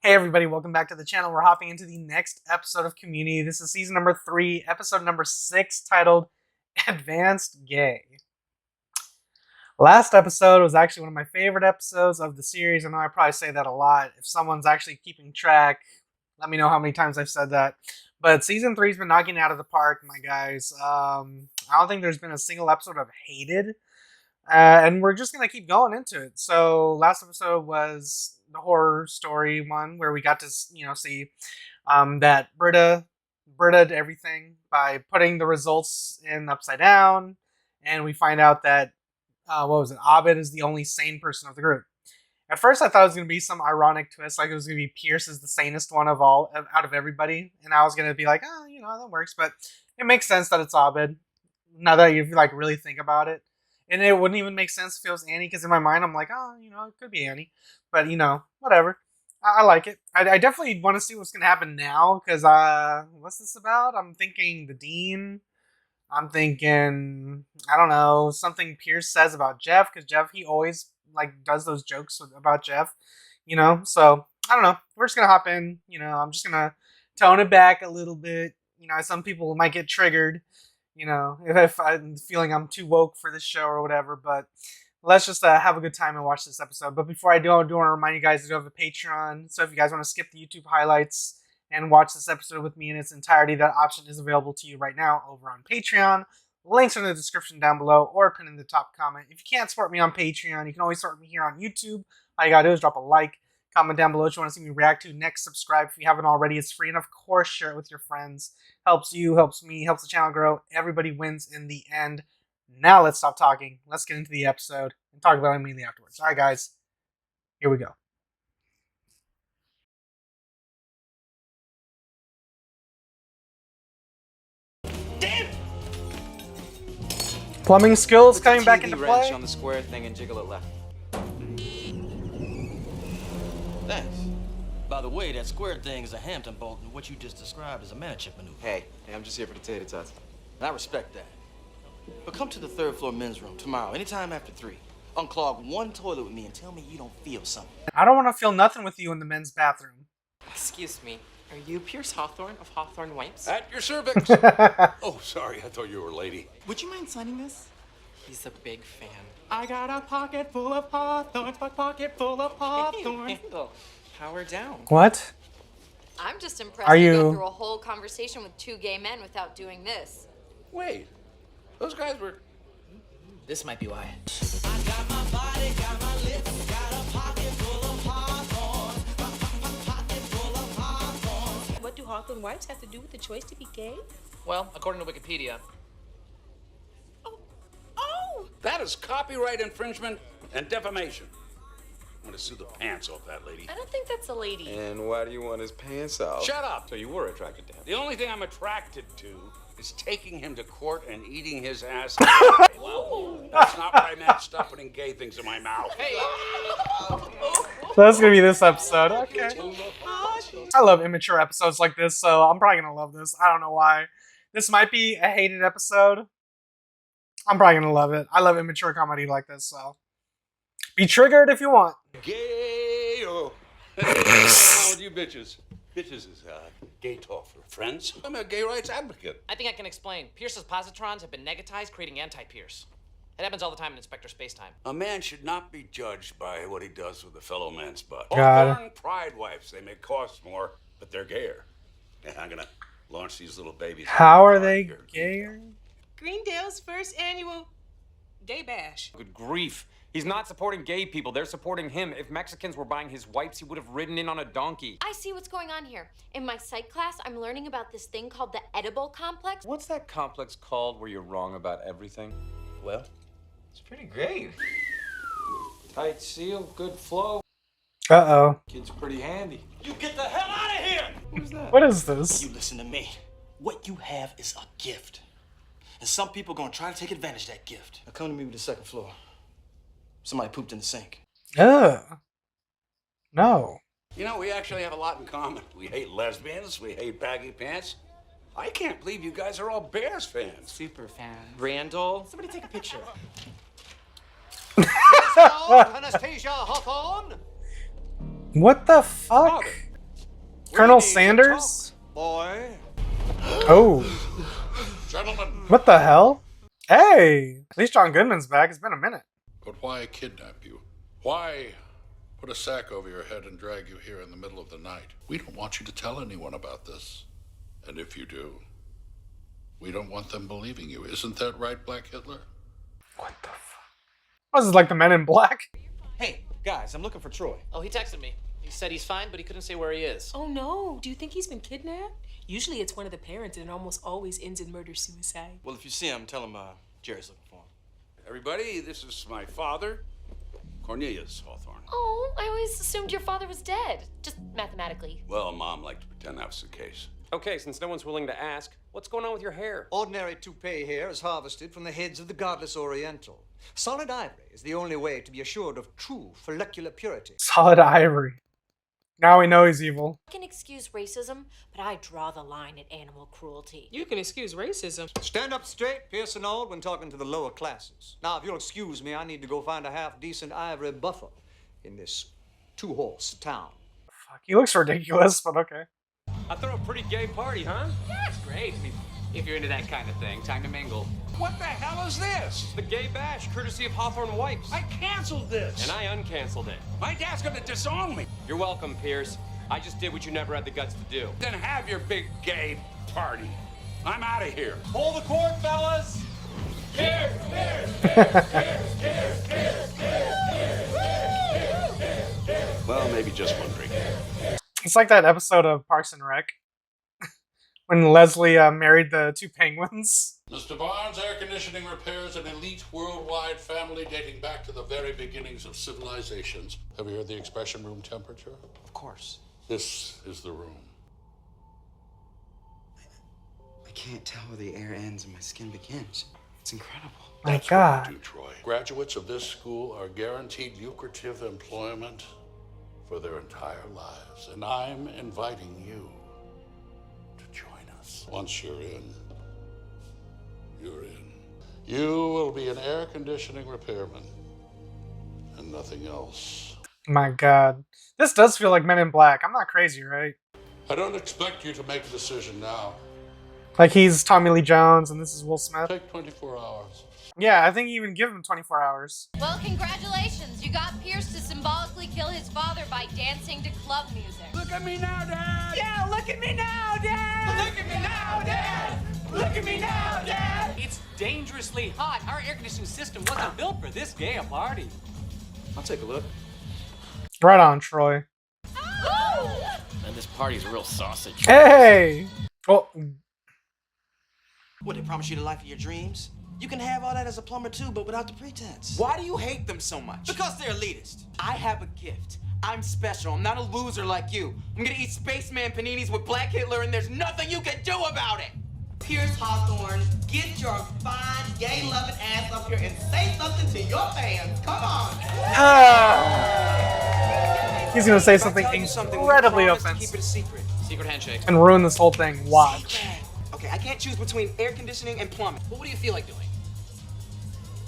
Hey everybody, welcome back to the channel. We're hopping into the next episode of Community. This is season number 3, episode number 6, titled Advanced Gay. Last episode was actually one of my favorite episodes of the series. I know I probably say that a lot. If someone's actually keeping track, let me know how many times I've said that. But season 3's been knocking it out of the park, my guys. I don't think there's been a single episode I've hated. And we're just going to keep going into it. So last episode was the horror story one where we got to, see that Britta did everything by putting the results in upside down. And we find out that, Abed is the only sane person of the group. At first I thought it was going to be some ironic twist, like it was going to be Pierce is the sanest one of all, out of everybody. And I was going to be like, that works. But it makes sense that it's Abed, now that you really think about it. And it wouldn't even make sense if it was Annie, because in my mind, I'm like, it could be Annie. But, whatever. I like it. I definitely want to see what's going to happen now, because, what's this about? I'm thinking the Dean. I'm thinking, I don't know, something Pierce says about Jeff, because Jeff, he always, does those jokes about Jeff, So, I don't know. We're just going to hop in, I'm just going to tone it back a little bit. Some people might get triggered. If I'm feeling I'm too woke for this show or whatever, but let's just have a good time and watch this episode. But before I do want to remind you guys I do have a Patreon, so if you guys want to skip the YouTube highlights and watch this episode with me in its entirety, that option is available to you right now over on Patreon. Links are in the description down below or pinned in the top comment. If you can't support me on Patreon, you can always support me here on YouTube. All you gotta do is drop a like, comment down below what you want to see me react to next, subscribe if you haven't already. It's free, and of course, share it with your friends. Helps you, helps me, helps the channel grow. Everybody wins in the end. Now let's stop talking. Let's get into the episode and talk about it immediately afterwards. All right, guys. Here we go. Damn! Plumbing skills coming Put the back TV into wrench play. on the square thing and jiggle it left. Thanks. By the way, that square thing is a Hampton bolt, and what you just described is a management maneuver. Hey, I'm just here for the tater tots. And I respect that. But come to the third floor men's room tomorrow, anytime after 3. Unclog one toilet with me and tell me you don't feel something. I don't want to feel nothing with you in the men's bathroom. Excuse me, are you Pierce Hawthorne of Hawthorne Wipes? At your cervix. Oh, sorry, I thought you were a lady. Would you mind signing this? He's a big fan. I got a pocket full of Hawthorns, a pocket full of Hawthorns. Power down. What? I'm just impressed Are you you- go through a whole conversation with 2 gay men without doing this. Wait, those guys were... This might be why. What do Hawthorne Wipes have to do with the choice to be gay? Well, according to Wikipedia. Oh! That is copyright infringement and defamation. I'm gonna sue the pants off that lady. I don't think that's a lady. And why do you want his pants off? Shut up! So you were attracted to him. The only thing I'm attracted to is taking him to court and eating his ass. Well, that's not what I meant. Stop putting gay things in my mouth. Hey! So that's gonna be this episode. Okay. I love immature episodes like this, so I'm probably gonna love this. I don't know why. This might be a hated episode. I'm probably gonna love it. I love immature comedy like this, so be triggered if you want. Gay-o. What's going on with you bitches? Bitches is gay talk for friends. I'm a gay rights advocate. I think I can explain. Pierce's positrons have been negatized, creating anti-Pierce. It happens all the time in Inspector Spacetime. A man should not be judged by what he does with a fellow man's butt. Got it. Hawthorne pride wipes. They may cost more, but they're gayer. Yeah, I'm gonna launch these little babies. How are they gayer? Greendale's first annual gay bash. Good grief. He's not supporting gay people. They're supporting him. If Mexicans were buying his wipes, he would have ridden in on a donkey. I see what's going on here. In my psych class, I'm learning about this thing called the edible complex. What's that complex called where you're wrong about everything? Well, it's pretty great. Tight seal, good flow. Uh-oh. Kid's pretty handy. You get the hell out of here! Who's that? What is this? You listen to me. What you have is a gift. And some people are gonna try to take advantage of that gift. Now come to me with the second floor. Somebody pooped in the sink. Ugh. No. You know, we actually have a lot in common. We hate lesbians. We hate baggy pants. I can't believe you guys are all Bears fans. Super fan. Randall? Somebody take a picture. Anastasia Hawthorne. What the fuck? Colonel Sanders? Boy. Oh. Gentlemen, What the hell? Hey! At least John Goodman's back. It's been a minute. but why kidnap you? Why put a sack over your head and drag you here in the middle of the night? We don't want you to tell anyone about this. And if you do, we don't want them believing you. Isn't that right, Black Hitler? What the fuck? Was this like the Men in Black? Hey, guys, I'm looking for Troy. Oh, he texted me. He said he's fine, but he couldn't say where he is. Oh no, do you think he's been kidnapped? Usually it's one of the parents and it almost always ends in murder-suicide. Well, if you see him, tell him Jerry's looking for him. Everybody, this is my father, Cornelius Hawthorne. Oh, I always assumed your father was dead. Just mathematically. Well, Mom liked to pretend that was the case. Okay, since no one's willing to ask, what's going on with your hair? Ordinary toupee hair is harvested from the heads of the godless Oriental. Solid ivory is the only way to be assured of true follicular purity. Solid ivory. Now we know he's evil. I can excuse racism, but I draw the line at animal cruelty. You can excuse racism. Stand up straight, Pierce and all, when talking to the lower classes. Now, if you'll excuse me, I need to go find a half-decent ivory buffer in this two-horse town. Fuck, he looks ridiculous, but okay. I throw a pretty gay party, huh? Yeah, it's great. I mean, if you're into that kind of thing, time to mingle. What the hell is this? The gay bash, courtesy of Hawthorne Wipes. I canceled this. And I uncanceled it. My dad's gonna disown me. You're welcome, Pierce. I just did what you never had the guts to do. Then have your big gay party. I'm out of here. Hold the court, fellas! Well, maybe just one drink. It's like that episode of Parks and Rec when Leslie married the two penguins. Mr. Barnes Air Conditioning repairs an elite worldwide family dating back to the very beginnings of civilizations. Have you heard the expression room temperature? Of course. This is the room. I can't tell where the air ends and my skin begins. It's incredible. My That's God. what we do, Troy. Graduates of this school are guaranteed lucrative employment for their entire lives. And I'm inviting you to join us. Once you're in, you're in. You will be an air conditioning repairman and nothing else. My God. This does feel like Men in Black. I'm not crazy, right? I don't expect you to make a decision now. Like he's Tommy Lee Jones and this is Will Smith. Take 24 hours. Yeah, I think you even give him 24 hours. Well, congratulations. You got Pierce to symbolically kill his father by dancing to club music. Look at me now, Dad. Yeah, look at me now, Dad! Look at me now, Dad! Look at me now, Dad! It's dangerously hot. Our air conditioning system wasn't built for this gay a party. I'll take a look. Right on, Troy. And this party's a real sausage. Hey! Oh, What, they promise you the life of your dreams? You can have all that as a plumber too, but without the pretense. Why do you hate them so much? Because they're elitist. I have a gift. I'm special. I'm not a loser like you. I'm gonna eat spaceman paninis with Black Hitler, and there's nothing you can do about it. Pierce Hawthorne, get your fine, gay-loving ass up here and say something to your fans. Come on. he's gonna say something incredibly Keep offensive it a secret. Secret handshake. and ruin this whole thing. Watch. Okay, I can't choose between air conditioning and plumbing. But what do you feel like doing?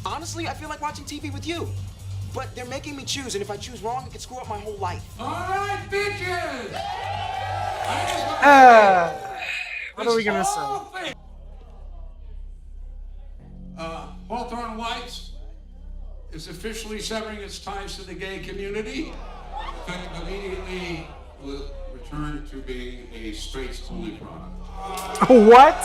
Honestly, I feel like watching TV with you. But they're making me choose, and if I choose wrong, it could screw up my whole life. All right, bitches. What are we gonna say? Hawthorne Whites is officially severing its ties to the gay community. Effective immediately, will return to being a straight-only product. What?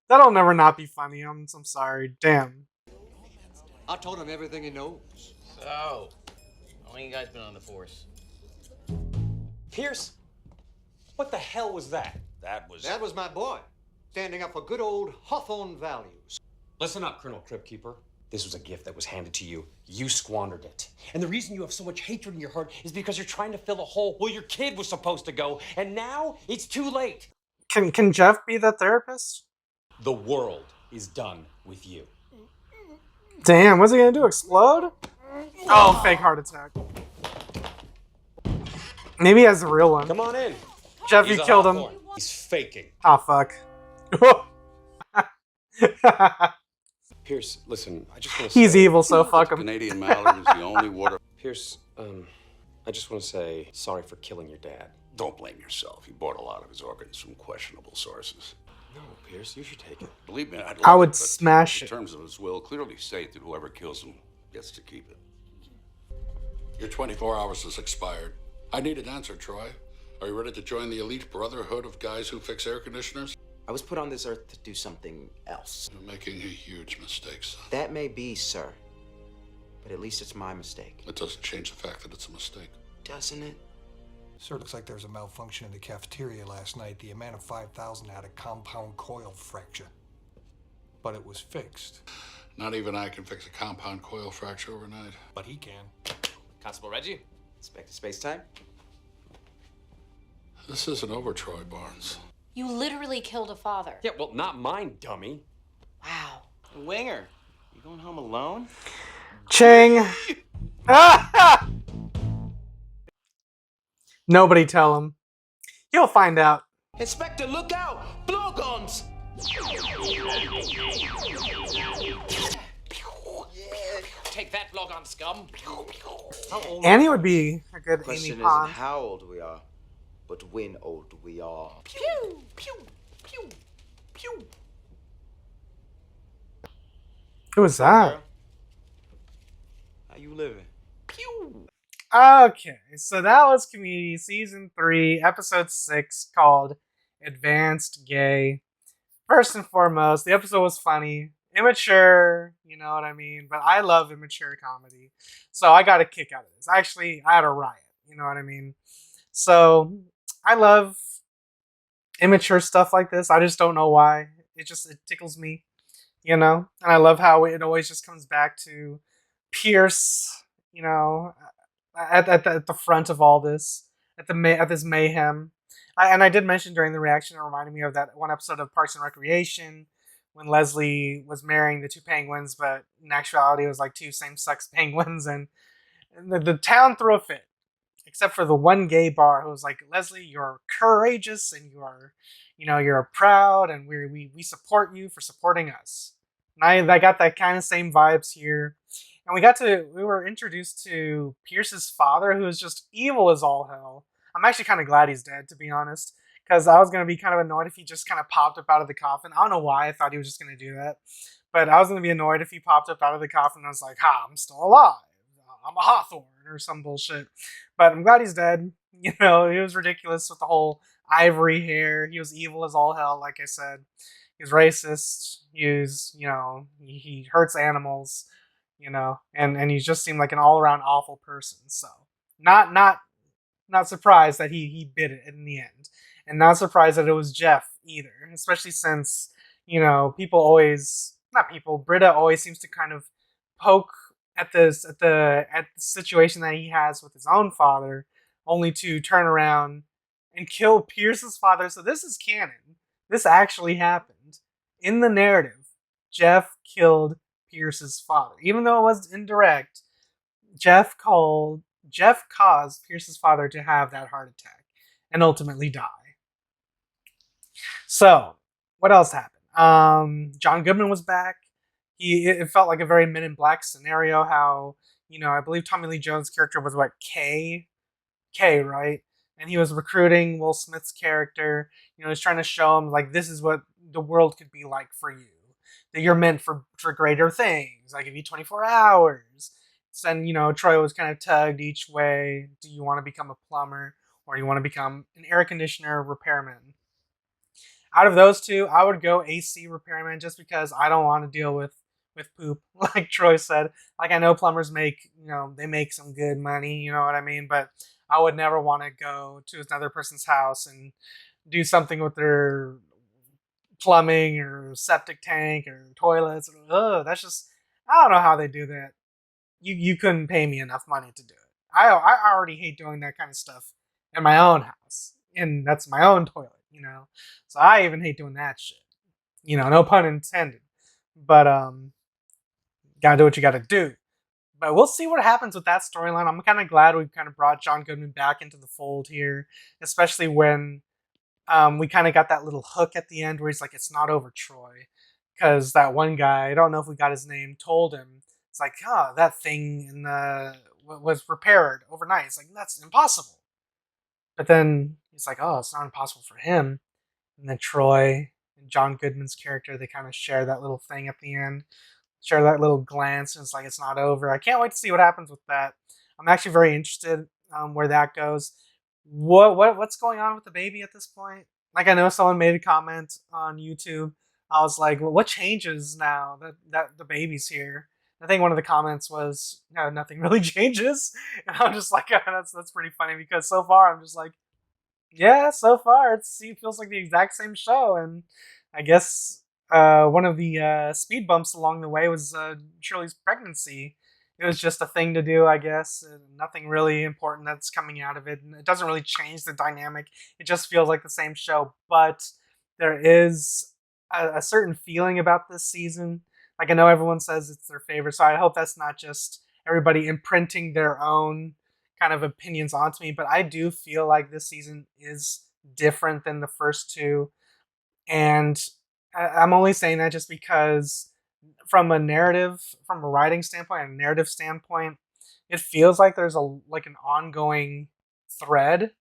That'll never not be funny. I'm sorry. Damn. I told him everything he knows. So, how long you guys been on the force? Pierce, what the hell was that? That was my boy, standing up for good old Hawthorne values. Listen up, Colonel Cryptkeeper. This was a gift that was handed to you. You squandered it. And the reason you have so much hatred in your heart is because you're trying to fill a hole where your kid was supposed to go, and now it's too late. Can Jeff be the therapist? The world is done with you. Damn, what's he gonna do? Explode? Oh, fake heart attack. Maybe he has the real one. Come on in. Jeff, He's you a killed him. Hawthorne. He's faking. Oh, fuck. Pierce, listen, I just want to say... He's evil, so fuck him. Canadian mallard is the only water. Pierce, I just want to say sorry for killing your dad. Don't blame yourself. He bought a lot of his organs from questionable sources. No, Pierce, you should take it. Believe me, I would but smash the it. terms of his will clearly state that whoever kills him gets to keep it. Your 24 hours has expired. I need an answer, Troy. Are you ready to join the elite brotherhood of guys who fix air conditioners? I was put on this earth to do something else. You're making a huge mistake, son. That may be, sir. But at least it's my mistake. It doesn't change the fact that it's a mistake. Doesn't it? Sir, looks like there was a malfunction in the cafeteria last night. The amount of 5,000 had a compound coil fracture. But it was fixed. Not even I can fix a compound coil fracture overnight. But he can. Constable Reggie, Inspector Spacetime. This isn't over, Troy Barnes. You literally killed a father. Yeah, well, not mine, dummy. Wow. Winger, you going home alone? Chang. Nobody tell him. He'll find out. Inspector, look out! Blowguns! Take that, blowgun scum. Annie would be a good Amy Question isn't Pond. how old we are, but when old we are. Pew, pew, pew, pew. Who was that? How you living? Pew. Okay, so that was Community Season 3, Episode 6, called Advanced Gay. First and foremost, the episode was funny. Immature, you know what I mean? But I love immature comedy. So I got a kick out of this. Actually, I had a riot, you know what I mean? So I love immature stuff like this. I just don't know why. It tickles me, you know? And I love how it always just comes back to Pierce, you know, at the front of all this, at this mayhem. I did mention during the reaction, it reminded me of that one episode of Parks and Recreation when Leslie was marrying the two penguins, but in actuality it was like two same-sex penguins, and the town threw a fit, except for the one gay bar who was like, Leslie, you're courageous and you're proud, and we support you for supporting us. And I got that kind of same vibes here. And we were introduced to Pierce's father, who is just evil as all hell. I'm actually kind of glad he's dead, to be honest, because I was going to be kind of annoyed if he just kind of popped up out of the coffin. I don't know why I thought he was just going to do that, but I was going to be annoyed if he popped up out of the coffin and I was like, ha, I'm still alive. I'm a Hawthorne or some bullshit. But I'm glad he's dead. You know, he was ridiculous with the whole ivory hair. He was evil as all hell, like I said. He was racist. He hurts animals, you know, and he just seemed like an all-around awful person. So not surprised that he bit it in the end. And not surprised that it was Jeff either, especially since, you know, Britta always seems to kind of poke at the situation that he has with his own father, only to turn around and kill Pierce's father. So this is canon. This actually happened. In the narrative, Jeff killed Pierce's father. Even though it was indirect, Jeff caused Pierce's father to have that heart attack and ultimately die. So, what else happened? John Goodman was back. It felt like a very Men in Black scenario. How, you know, I believe Tommy Lee Jones' character was what, K, right? And he was recruiting Will Smith's character. You know, he's trying to show him like this is what the world could be like for you. That you're meant for greater things. I give you 24 hours. And, you know, Troy was kind of tugged each way. Do you want to become a plumber or do you want to become an air conditioner repairman? Out of those two, I would go AC repairman just because I don't want to deal with poop, like Troy said. Like, I know plumbers make some good money, you know what I mean? But I would never want to go to another person's house and do something with their plumbing or septic tank or toilets. That's just, I don't know how they do that. You couldn't pay me enough money to do it. I already hate doing that kind of stuff in my own house. And that's my own toilet, you know. So I even hate doing that shit. You know, no pun intended. But gotta do what you gotta do. But we'll see what happens with that storyline. I'm kind of glad we've kind of brought John Goodman back into the fold here. Especially when we kind of got that little hook at the end where he's like, it's not over, Troy. because that one guy, I don't know if we got his name, told him, it's like, oh, that thing in the was repaired overnight. It's like, that's impossible. But then it's like, oh, it's not impossible for him. And then Troy and John Goodman's character, they kind of share that little thing at the end, share that little glance, and it's like, it's not over. I can't wait to see what happens with that. I'm actually very interested where that goes. What's going on with the baby at this point? Like, I know someone made a comment on YouTube. I was like, well, what changes now that the baby's here? I think one of the comments was, no, nothing really changes. And I'm just like, oh, that's pretty funny, because so far I'm just like, yeah, so far it feels like the exact same show. And I guess one of the speed bumps along the way was Shirley's pregnancy. It was just a thing to do, I guess. And nothing really important that's coming out of it. And it doesn't really change the dynamic. It just feels like the same show. But there is a certain feeling about this season. Like, I know everyone says it's their favorite, so I hope that's not just everybody imprinting their own kind of opinions onto me. But I do feel like this season is different than the first two. And I'm only saying that just because from a writing standpoint, a narrative standpoint, it feels like there's an ongoing thread.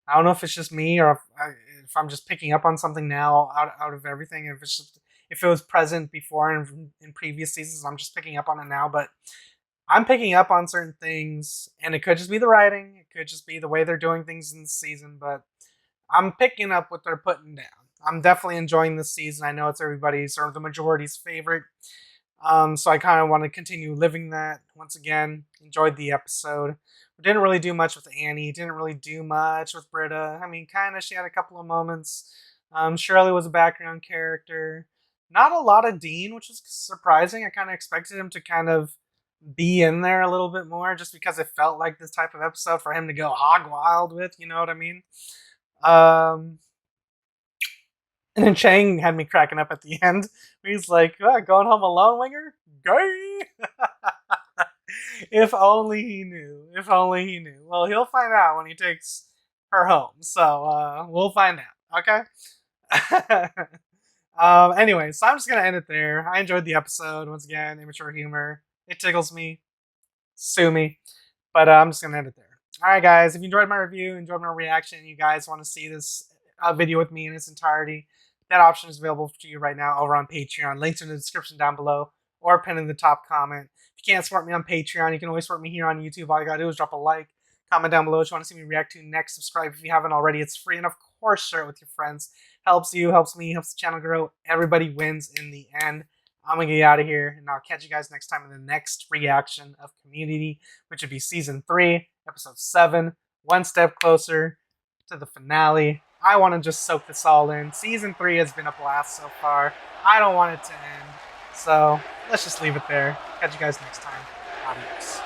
I don't know if it's just me, or if I'm just picking up on something now out of everything. If it was present before in previous seasons, I'm just picking up on it now. But I'm picking up on certain things, and it could just be the writing. It could just be the way they're doing things in the season. But I'm picking up what they're putting down. I'm definitely enjoying this season. I know it's everybody's, or the majority's, favorite. So I kind of want to continue living that. Once again, enjoyed the episode. We didn't really do much with Annie. Didn't really do much with Britta. I mean, kind of, she had a couple of moments. Shirley was a background character. Not a lot of Dean, which is surprising. I kind of expected him to kind of be in there a little bit more, just because it felt like this type of episode for him to go hog wild with, you know what I mean? And then Chang had me cracking up at the end. He's like, oh, going home alone, Winger? Gay! If only he knew. If only he knew. Well, he'll find out when he takes her home. So, we'll find out. Okay? Anyway, so I'm just going to end it there. I enjoyed the episode. Once again, immature humor. It tickles me. Sue me. But I'm just going to end it there. Alright, guys. If you enjoyed my review, enjoyed my reaction, you guys want to see this video with me in its entirety, that option is available to you right now over on Patreon. Links in the description down below, or pinned in the top comment. If you can't support me on Patreon, you can always support me here on YouTube. All you gotta do is drop a like, comment down below what you want to see me react to next, subscribe if you haven't already. It's free, and of course, share it with your friends. Helps you, helps me, helps the channel grow. Everybody wins in the end. I'm gonna get out of here, and I'll catch you guys next time in the next reaction of Community, which would be Season 3, Episode 7, one step closer to the finale. I want to just soak this all in. Season 3 has been a blast so far. I don't want it to end. So, let's just leave it there. Catch you guys next time. Adios.